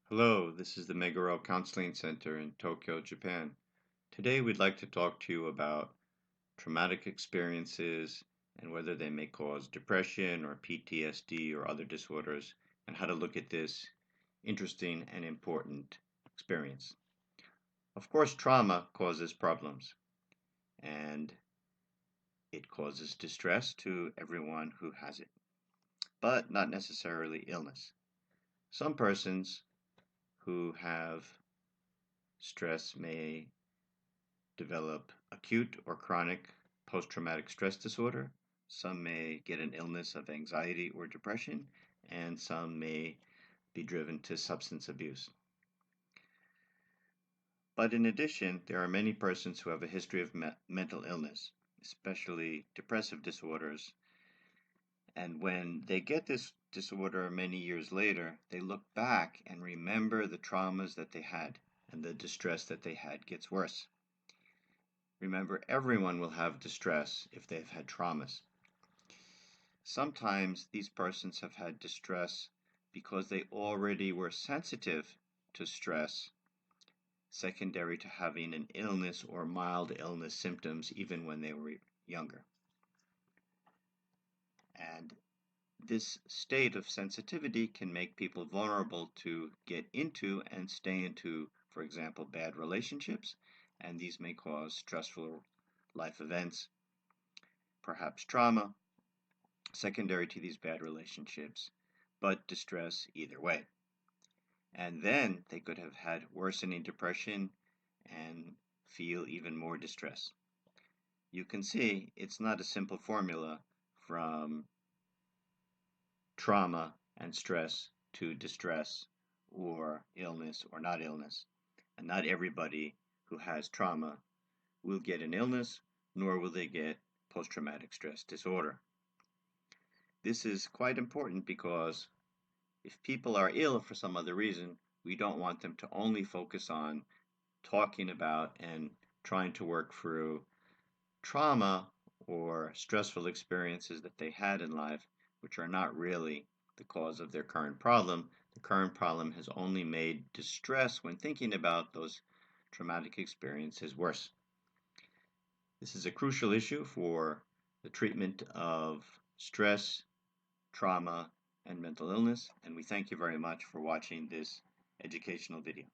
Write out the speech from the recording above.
Hello, this is the Meguro Counseling Center in Tokyo, Japan. Today we'd like to talk to you about traumatic experiences and whether they may cause depression or PTSD or other disorders, and how to look at this interesting and important experience. Of course, trauma causes problems, and it causes distress to everyone who has it, but not necessarily illness. Some persons who have stress may develop acute or chronic post-traumatic stress disorder. Some may get an illness of anxiety or depression, and some may be driven to substance abuse. But in addition, there are many persons who have a history of mental illness, especially depressive disorders. And when they get this disorder many years later, they look back and remember the traumas that they had, and the distress that they had gets worse. Remember, everyone will have distress if they've had traumas. Sometimes these persons have had distress because they already were sensitive to stress, secondary to having an illness or mild illness symptoms even when they were younger. And this state of sensitivity can make people vulnerable to get into and stay into, for example, bad relationships, and these may cause stressful life events, perhaps trauma, secondary to these bad relationships, but distress either way. And then they could have had worsening depression and feel even more distress. You can see it's not a simple formula from trauma and stress to distress or illness or not illness. And not everybody who has trauma will get an illness, nor will they get post-traumatic stress disorder. This is quite important because if people are ill for some other reason, we don't want them to only focus on talking about and trying to work through trauma or stressful experiences that they had in life, which are not really the cause of their current problem. The current problem has only made distress when thinking about those traumatic experiences worse. This is a crucial issue for the treatment of stress, trauma, and mental illness, and we thank you very much for watching this educational video.